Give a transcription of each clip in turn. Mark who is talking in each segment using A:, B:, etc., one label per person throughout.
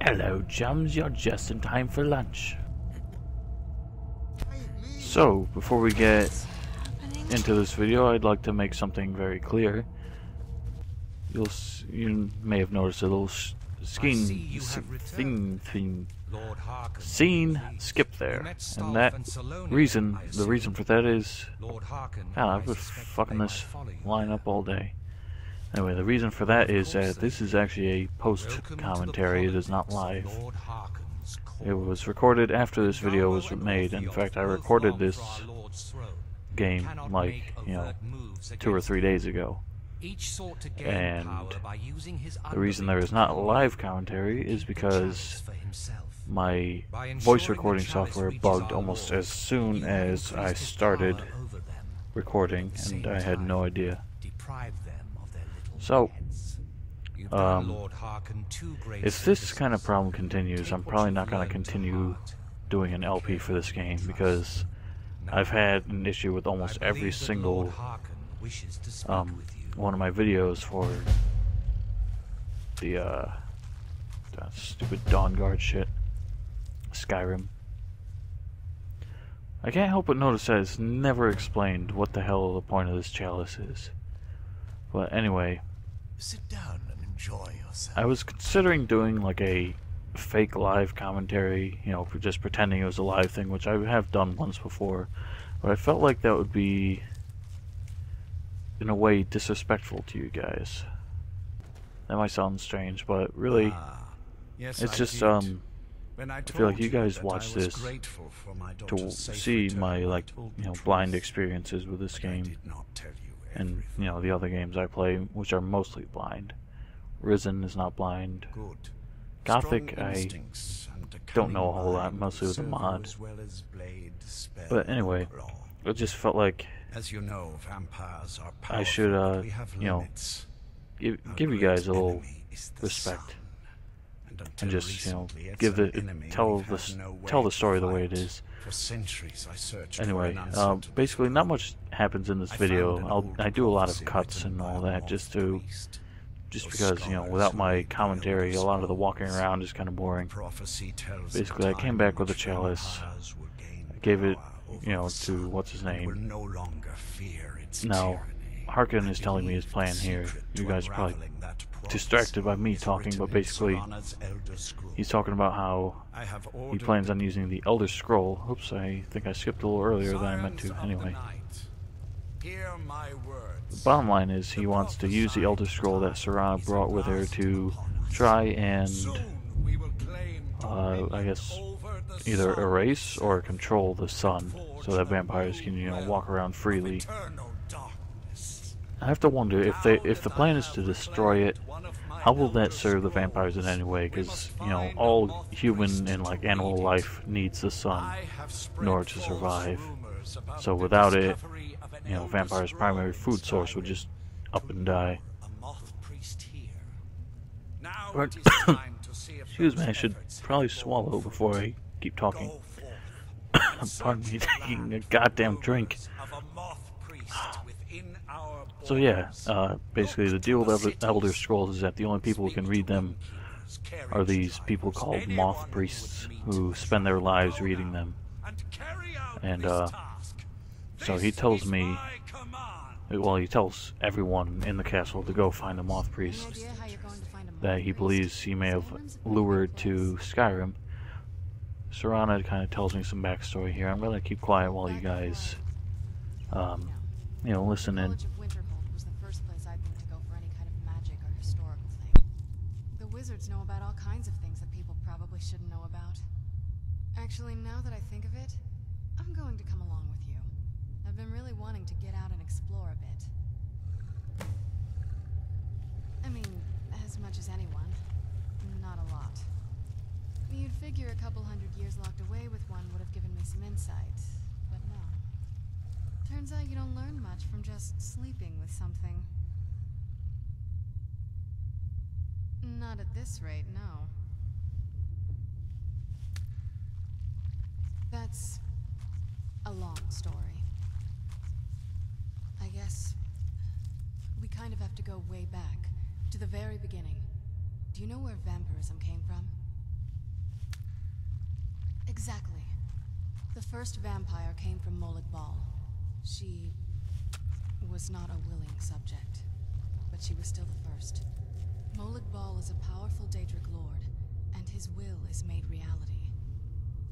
A: Hello, chums. You're just in time for lunch. So, before we get into this video, I'd like to make something very clear. You may have noticed a little scene skip there, and the reason for that is, God, I've been fucking this line up all day. Anyway, the reason for that is that this is actually a post-commentary. It is not live. It was recorded after this video was made. In fact, I recorded this game like, 2 or 3 days ago. And the reason there is not a live commentary is because my voice recording software bugged almost as soon as I started recording, and I had no idea. So, if this kind of problem continues, I'm probably not going to continue doing an LP for this game, because I've had an issue with almost every single one of my videos for the that stupid Dawnguard shit, Skyrim. I can't help but notice that it's never explained what the hell the point of this chalice is. But anyway,
B: sit down and enjoy yourself.
A: I was considering doing like a fake live commentary, just pretending it was a live thing, which I have done once before, but I felt like that would be, in a way, disrespectful to you guys. That might sound strange, but really,
B: yes,
A: it's just, I feel like you guys watch this to see my, blind experiences with this game. And, the other games I play, which are mostly blind. Risen is not blind. Gothic, I don't know a whole lot, mostly with the mod. But anyway, it just felt like I should, give you guys a little respect. And just, tell the story the way it is. Anyway, basically not much happens in this video. I do a lot of cuts and all that just because, without my commentary, a lot of the walking around is kind of boring. Basically, I came back with a chalice. I gave it, to what's his name. Now, Harkonnen is telling me his plan here. You guys are probably distracted by me talking, but basically he's talking about how he plans on using the Elder Scroll. Oops, I think I skipped a little earlier than I meant to. Anyway, the bottom line is he wants to use the Elder Scroll that Serana brought with her to try and I guess either erase or control the sun so that vampires can walk around freely. I have to wonder if the plan is to destroy it, how will that serve the vampires in any way? Because all human and animal life needs the sun in order to survive. So without it, vampires' primary food source would just up and die. But excuse me, I should probably swallow before I keep talking. Pardon me, taking a goddamn drink. So yeah, basically the deal with Elder Scrolls is that the only people who can read them are these people called moth priests who spend their lives reading them. And so he tells me, well, he tells everyone in the castle to go find the moth priest that he believes he may have lured to Skyrim. Serana kind of tells me some backstory here. I'm going to keep quiet while you guys listen in.
C: The wizards know about all kinds of things that people probably shouldn't know about. Actually, now that I think of it, I'm going to come along with you. I've been really wanting to get out and explore a bit. I mean, as much as anyone. Not a lot. You'd figure a couple 100 years locked away with one would have given me some insight, but no. Turns out you don't learn much from just sleeping with something. Not at this rate, no. That's a long story. I guess we kind of have to go way back, to the very beginning. Do you know where vampirism came from? Exactly. The first vampire came from Molag Bal. She was not a willing subject, but she was still the first. Molag Bal is a powerful Daedric lord, and his will is made reality.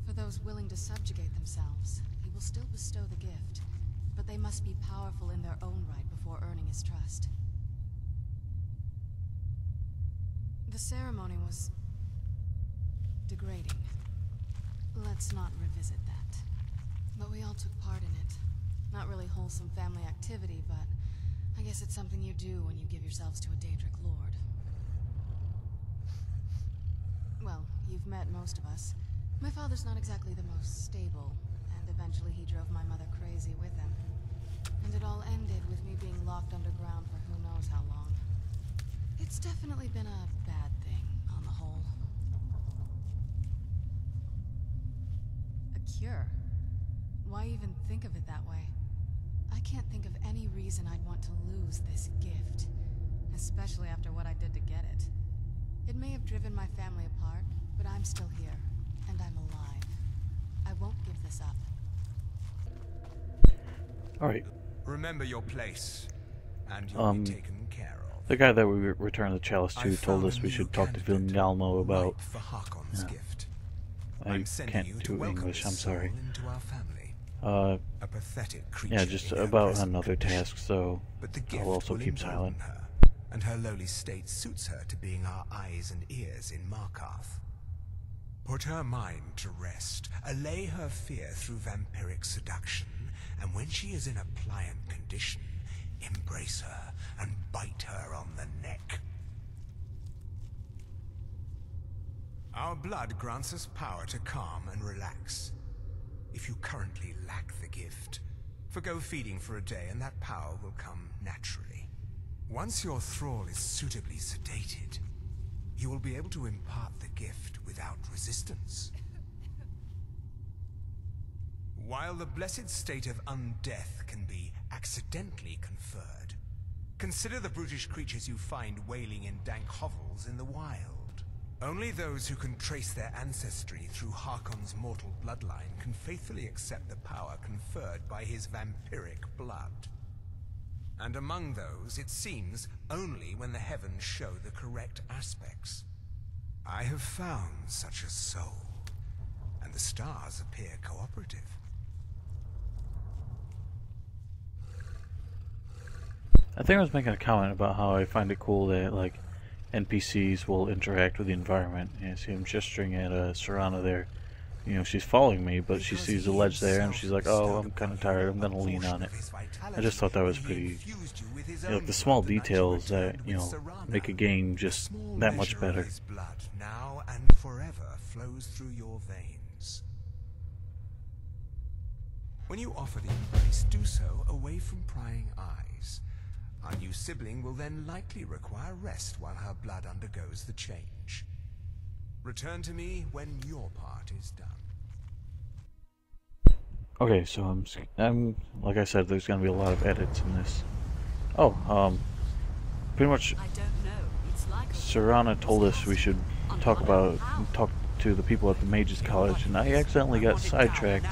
C: For those willing to subjugate themselves, he will still bestow the gift, but they must be powerful in their own right before earning his trust. The ceremony was degrading. Let's not revisit that. But we all took part in it. Not really wholesome family activity, but I guess it's something you do when you give yourselves to a Daedric lord. Well, you've met most of us. My father's not exactly the most stable, and eventually he drove my mother crazy with him. And it all ended with me being locked underground for who knows how long. It's definitely been a bad thing, on the whole. A cure? Why even think of it that way? I can't think of any reason I'd want to lose this gift. Especially after what I did to get it. It may have driven my family apart, but I'm still here. And I'm alive. I won't give this up.
A: Alright.
B: Remember your place, and you'll be taken care of.
A: The guy that we returned the chalice to told us we should talk to Dawnguard about... I can't do English, I'm sorry.
B: A pathetic creature,
A: yeah, just about another task, so I'll also keep silent.
B: Her, and her lowly state suits her to being our eyes and ears in Markarth. Put her mind to rest, allay her fear through vampiric seduction, and when she is in a pliant condition, embrace her and bite her on the neck. Our blood grants us power to calm and relax. If you currently lack the gift, forgo feeding for a day and that power will come naturally. Once your thrall is suitably sedated, you will be able to impart the gift without resistance. While the blessed state of undeath can be accidentally conferred, consider the brutish creatures you find wailing in dank hovels in the wild. Only those who can trace their ancestry through Harkon's mortal bloodline can faithfully accept the power conferred by his vampiric blood. And among those, it seems, only when the heavens show the correct aspects. I have found such a soul, and the stars appear cooperative.
A: I think I was making a comment about how I find it cool that, like, NPCs will interact with the environment. You see, I'm gesturing at Serana there. You know, she's following me, but she sees a ledge there, and she's like, oh, I'm kind of tired, I'm going to lean on it. I just thought that was pretty... You know, like the small details that, you know, make a game just that much better.
B: Blood now and forever flows through your veins. When you offer the embrace, do so away from prying eyes. Our new sibling will then likely require rest while her blood undergoes the change. Return to me when your part is done.
A: Okay, so I'm like I said, there's gonna be a lot of edits in this. Oh, pretty much. Serana told us we should talk to the people at the Mages College, and I accidentally got sidetracked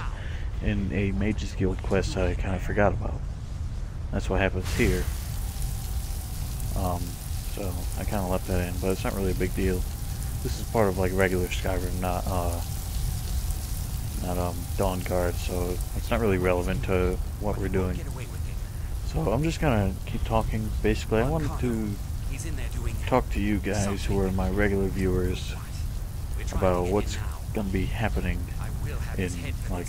A: in a Mages Guild quest that I kind of forgot about. That's what happens here. So I kind of left that in, but it's not really a big deal. This is part of like regular Skyrim, not Dawnguard, so it's not really relevant to what we're doing. So I'm just gonna keep talking. Basically, I wanted to talk to you guys who are my regular viewers about what's gonna be happening in like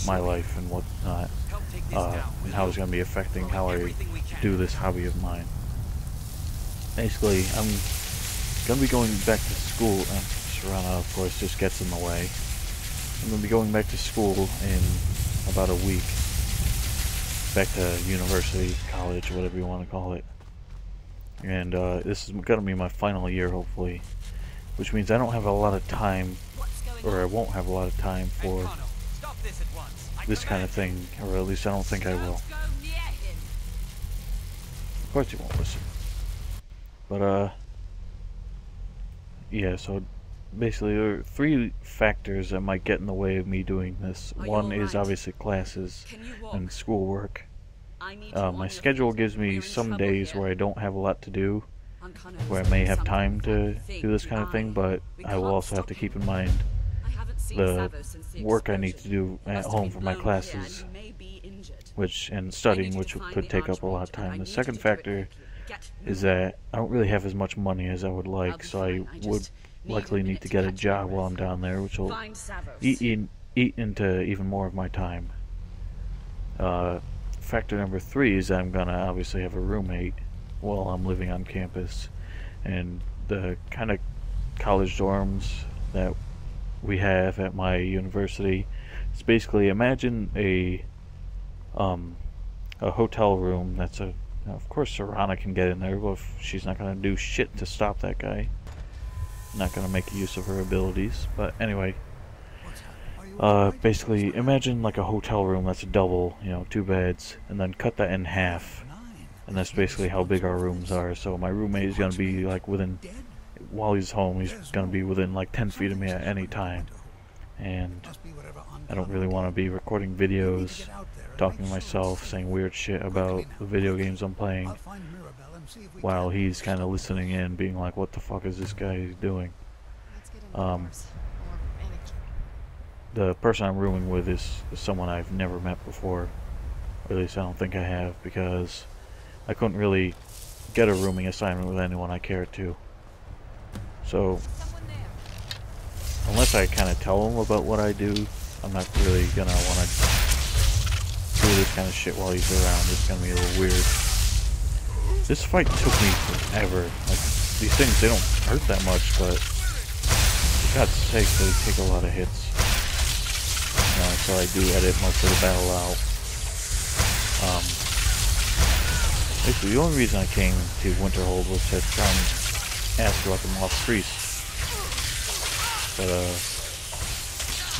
A: my life and whatnot, and how it's gonna be affecting how I do this hobby of mine. Basically, I'm gonna be going back to school. Serana, of course, just gets in the way. I'm gonna be going back to school in about a week. Back to university, college, whatever you want to call it. And this is gonna be my final year, hopefully, which means I don't have a lot of time, or I won't have a lot of time for this kind of thing, or at least I don't think I will. Of course he won't listen. But, yeah, so basically there are three factors that might get in the way of me doing this. One is obviously classes and schoolwork. My schedule gives me some days where I don't have a lot to do, where I may have time to do this kind of thing, but I will also have to keep in mind the work I need to do at home for my classes, and studying, which could take up a lot of time. The second factor is that I don't really have as much money as I would like, so I would likely need to get a job while I'm down there, which will eat into even more of my time. Factor number 3 is that I'm gonna obviously have a roommate while I'm living on campus, and the kind of college dorms that we have at my university, it's basically, imagine a hotel room that's of course Serana can get in there, but if she's not gonna do shit to stop that guy, not gonna make use of her abilities. But anyway, basically imagine like a hotel room that's a double, 2 beds, and then cut that in half, and that's basically how big our rooms are. So my roommate is gonna be like while he's home, he's gonna be within like 10 feet of me at any time, and I don't really want to be recording videos, talking to myself, saying weird shit about the video games I'm playing, while he's kind of listening in, being like, what the fuck is this guy doing? The person I'm rooming with is someone I've never met before, or at least I don't think I have, because I couldn't really get a rooming assignment with anyone I cared to. So, unless I kind of tell him about what I do, I'm not really gonna want to do this kind of shit while he's around. It's gonna be a little weird. This fight took me forever. Like, these things, they don't hurt that much, but for God's sake, they take a lot of hits. So I do edit most of the battle out. Basically, the only reason I came to Winterhold was to try and ask about the Moth Priest. But,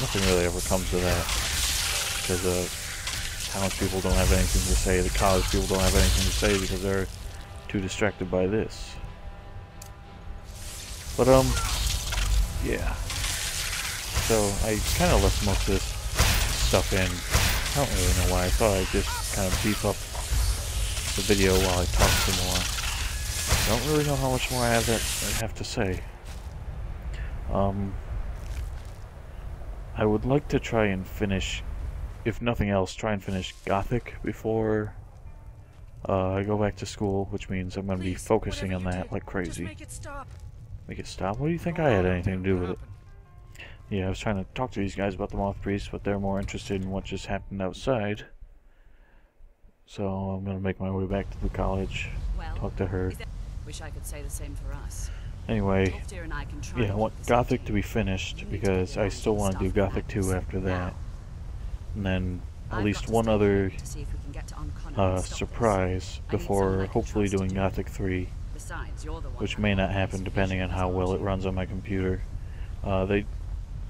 A: nothing really ever comes to that. Because, townspeople don't have anything to say, the college people don't have anything to say because they're too distracted by this. But, yeah. So, I kind of left most of this stuff in. I don't really know why. I thought I'd just kind of beef up the video while I talk some more. I don't really know how much more I have to say. I would like to try and finish, if nothing else, try and finish Gothic before I go back to school, which means I'm going to be focusing on that like crazy. Make it stop? Make it stop? What do you think I had anything to do with it? Yeah, I was trying to talk to these guys about the Moth Priest, but they're more interested in what just happened outside. So I'm going to make my way back to the college, talk to her.
D: Wish I could say the same for us.
A: Anyway, yeah, I want Gothic to be finished, because I still want to do Gothic 2 after that. And then at least one other surprise before hopefully doing Gothic 3, which may not happen depending on how well it runs on my computer. They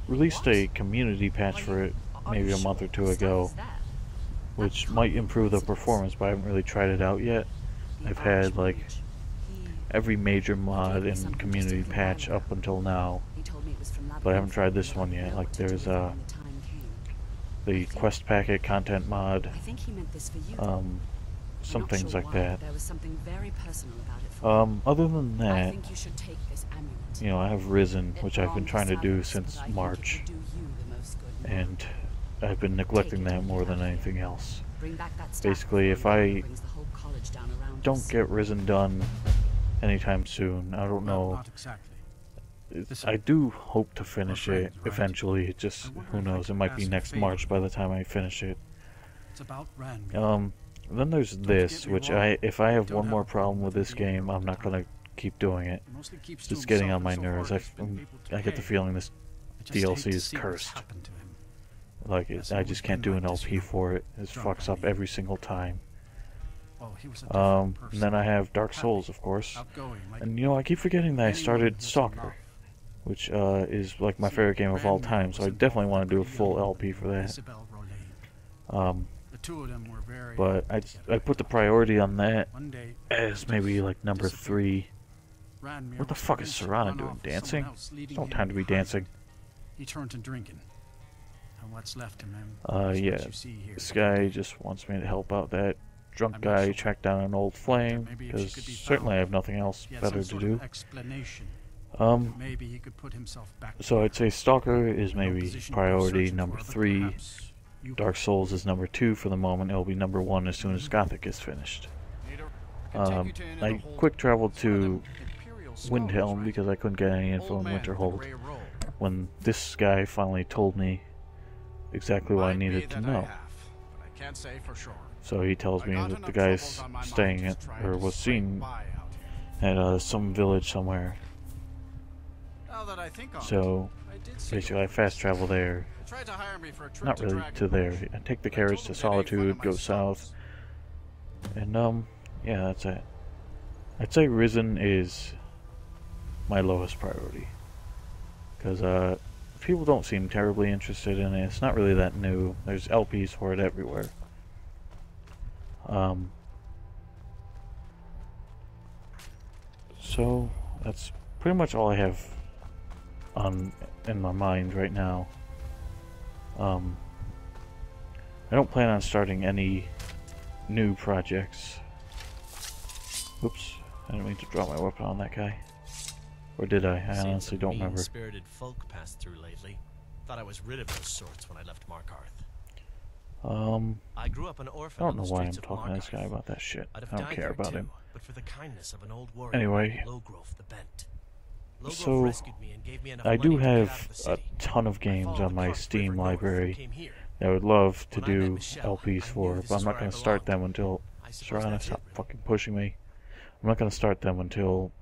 A: released a community patch for it maybe a month or two ago, which might improve the performance, but I haven't really tried it out yet. I've had like every major mod and community patch up until now, but I haven't tried this one yet. Like there's the quest packet content mod, some things like that. Other than that, I have Risen, which I've been trying to do since March, and I've been neglecting that more than anything else. Basically, if I don't get Risen done anytime soon, I don't know. I do hope to finish it eventually. It just, who knows, it might be next March by the time I finish it. Then there's this, which if I have one more problem with this game, I'm not gonna keep doing it. It's getting on my nerves. I get the feeling this DLC is cursed. Like, I just can't do an LP for it. It fucks up every single time. And then I have Dark Souls, of course. And I keep forgetting that I started Stalker, which is like my favorite game of all time, so I definitely want to do a full LP for that. But I put the priority on that as maybe like number 3 What the fuck is Serana doing? Dancing? No time to be dancing.
E: He turned to drinking. And what's left of him?
A: Yeah. This guy just wants me to help out that drunk guy, track down an old flame, because certainly I have nothing else better to do.
E: Maybe he could put himself back.
A: So I'd say Stalker is maybe priority number 3. Dark Souls is number 2 for the moment. It'll be number 1 as soon as Gothic is finished. I quick traveled to Windhelm because I couldn't get any info on Winterhold when this guy finally told me exactly what I needed to know. So he tells me that the guy's staying at, or was seen at some village somewhere. So basically I fast travel there. Not really to there. I take the carriage to Solitude, go south, and yeah, that's it. I'd say Risen is my lowest priority, because people don't seem terribly interested in it. It's not really that new. There's LPs for it everywhere. So that's pretty much all I have in my mind right now. I don't plan on starting any new projects. Oops, I didn't mean to drop my weapon on that guy. Or did I? I honestly don't remember.
F: Spirited folk passed through lately. Thought I was rid of those sorts when I left Markarth. I grew up an orphan.
A: I don't know why I'm talking to this guy about that shit. I don't care about him.
F: But for the kindness of an old warrior,
A: anyway,
F: Logrove the Bent.
A: So I do have a ton of games on my Steam library that I would love to do LPs for, but I'm not going to start them until... Serana, stop fucking pushing me. I'm not going to start them until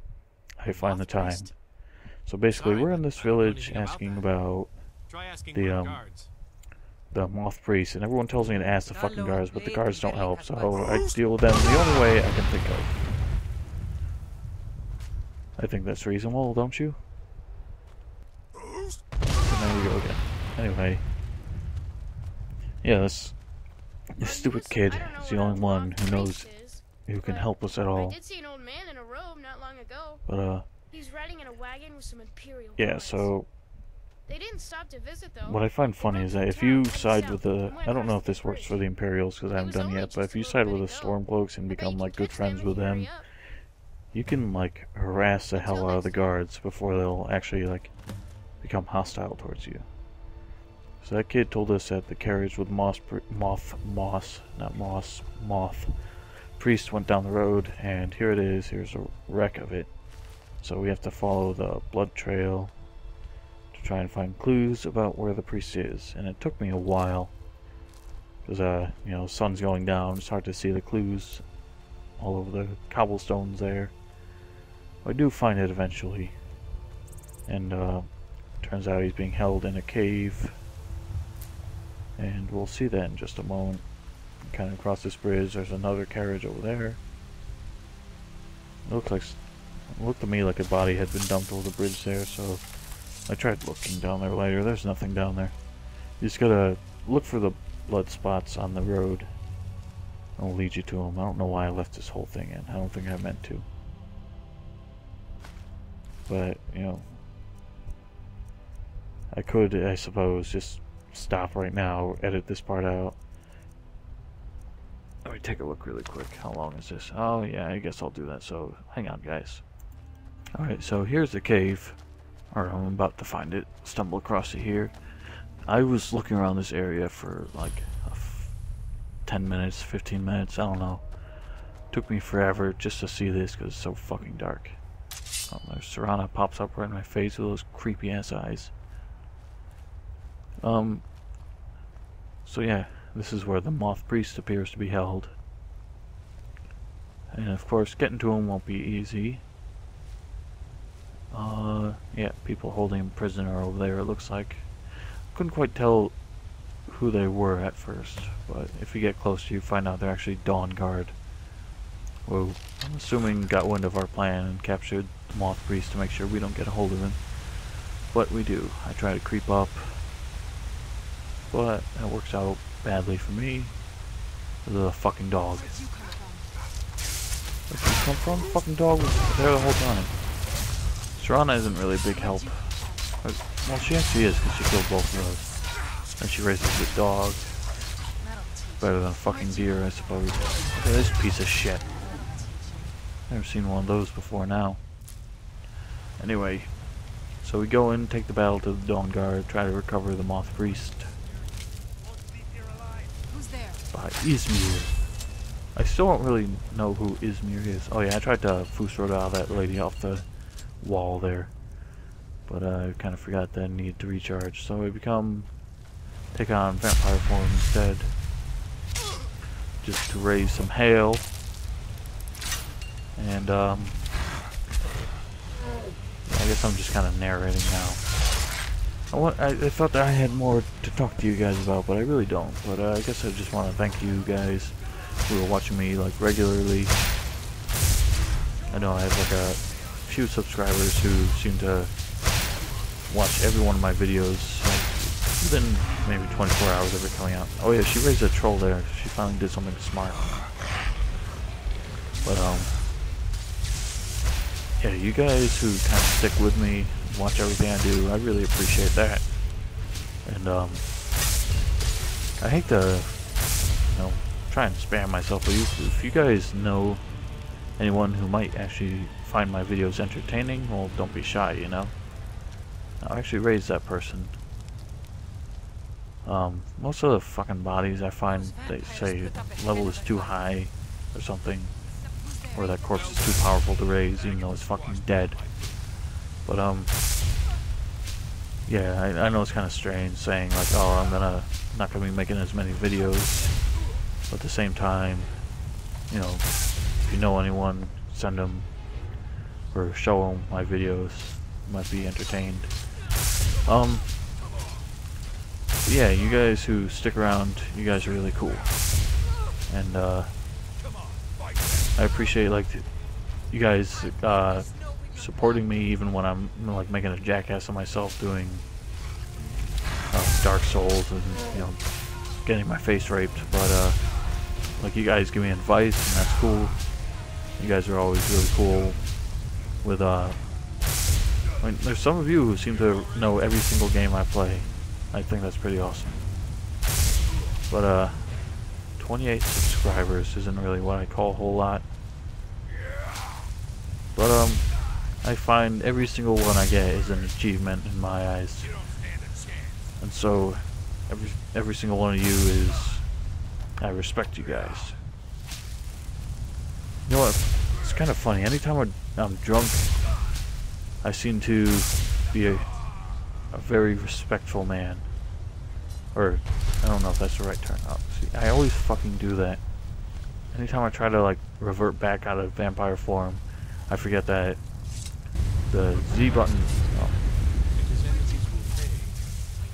A: I find the time. So basically, we're in this village asking about the Moth Priest, and everyone tells me to ask the fucking guards, but the guards don't help, so I deal with them the only way I can think of. I think that's reasonable, don't you? And there we go again. Anyway. Yeah, this stupid kid is the only one who knows who can help us at all.
G: I did see an old man in a robe not long ago.
A: But,
G: he's riding in a wagon with some Imperial
A: yeah,
G: guards.
A: so...
G: They didn't stop to visit, though.
A: What I find funny is that if you side with the... I don't know if this works for the Imperials, because I haven't done yet, but if you side with the Stormcloaks and become, like, good friends with them, you can, like, harass the hell out of the guards before they'll actually, like, become hostile towards you. So that kid told us that the carriage with Moth Priest went down the road, and here it is. Here's a wreck of it. So we have to follow the blood trail to try and find clues about where the priest is. And it took me a while, because, you know, sun's going down. It's hard to see the clues all over the cobblestones there. I do find it eventually, and turns out he's being held in a cave, and we'll see that in just a moment. Kind of across this bridge, there's another carriage over there. It looked to me like a body had been dumped over the bridge there, so I tried looking down there later. There's nothing down there. You just gotta look for the blood spots on the road. I'll lead you to them. I don't know why I left this whole thing in. I don't think I meant to. But, you know, I could, I suppose, just stop right now, edit this part out. Let me take a look really quick. How long is this? Oh, yeah, I guess I'll do that. So, hang on, guys. Alright, so here's the cave. Or I'm about to find it. Stumble across it here. I was looking around this area for, like, 10 minutes, 15 minutes, I don't know. Took me forever just to see this because it's so fucking dark. Oh, there's Serana pops up right in my face with those creepy ass eyes. So yeah, this is where the Moth Priest appears to be held. And of course, getting to him won't be easy. Yeah, people holding him prisoner over there, it looks like. Couldn't quite tell who they were at first, but if you get close, you find out they're actually Dawnguard, who I'm assuming got wind of our plan and captured the Moth Priest to make sure we don't get a hold of him. But we do. I try to creep up, but that works out badly for me. The fucking dog. Where'd you come from? The fucking dog was there the whole time. Serana isn't really a big help. Well, she actually is, because she killed both of those. And she raises the dog. Better than a fucking deer, I suppose. Look at this piece of shit. Never seen one of those before now. Anyway, so we go in, take the battle to the Dawnguard, try to recover the Moth Priest.
C: Who's there?
A: By Izmir. I still don't really know who Izmir is. Oh yeah, I tried to Fusroda out that lady off the wall there. But I kind of forgot that I need to recharge. So we take on vampire form instead. Just to raise some hail. And I guess I'm just kind of narrating now. I thought that I had more to talk to you guys about, but I really don't. But I guess I just want to thank you guys who are watching me like regularly. I know I have like a few subscribers who seem to watch every one of my videos, like, within maybe 24 hours of it coming out. Oh yeah, she raised a troll there. She finally did something smart. But yeah, you guys who kind of stick with me, watch everything I do, I really appreciate that. And I hate to, try and spam myself, but if you guys know anyone who might actually find my videos entertaining, well, don't be shy, I'll actually raise that person. Most of the fucking bodies I find, they say level is too high or something, or that corpse is too powerful to raise even though it's fucking dead. But yeah, I know it's kind of strange saying like, oh, I'm not gonna be making as many videos, but at the same time, if you know anyone, send them or show them my videos, might be entertained. Yeah, you guys who stick around, you guys are really cool, and I appreciate like you guys supporting me even when I'm like making a jackass of myself doing Dark Souls and getting my face raped. But like you guys give me advice and that's cool. You guys are always really cool with I mean, there's some of you who seem to know every single game I play. I think that's pretty awesome. But 28 subscribers isn't really what I call a whole lot. But I find every single one I get is an achievement in my eyes. And so every single one of you is, I respect you guys. You know what? It's kind of funny. Anytime I'm drunk, I seem to be a very respectful man. Or, I don't know if that's the right term. See, I always fucking do that. Anytime I try to like revert back out of vampire form, I forget that the Z button. Oh.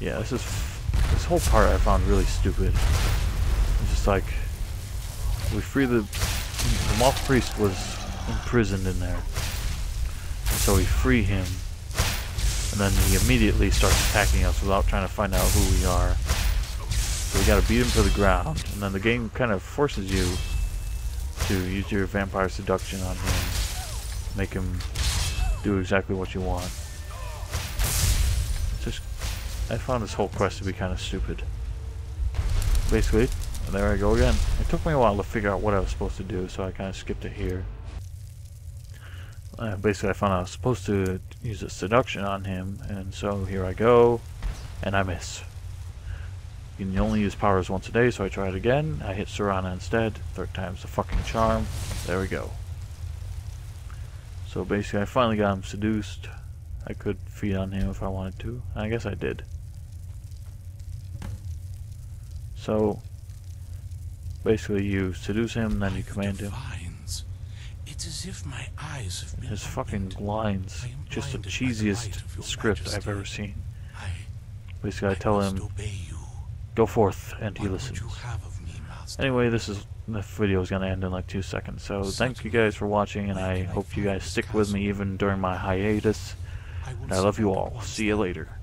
A: Yeah, this whole part I found really stupid. It's just like we free the Moth Priest was imprisoned in there, and so we free him, and then he immediately starts attacking us without trying to find out who we are. So we gotta beat him to the ground, and then the game kind of forces you to use your vampire seduction on him, make him do exactly what you want. It's just, I found this whole quest to be kind of stupid. Basically, there I go again. It took me a while to figure out what I was supposed to do, so I kind of skipped it here. Basically, I found I was supposed to use a seduction on him, and so here I go, and I miss. You can only use powers once a day, so I try it again. I hit Serana instead. Third time's the fucking charm. There we go. So basically, I finally got him seduced. I could feed on him if I wanted to. I guess I did. So basically, you seduce him, then you command him.
H: It's as if my eyes have been
A: His fucking lines, just the cheesiest script I've ever seen. Basically, I tell him, go forth, and he listens. Anyway, the video is going to end in like 2 seconds, so thank you guys for watching, and I hope you guys stick with me even during my hiatus, and I love you all. See you later.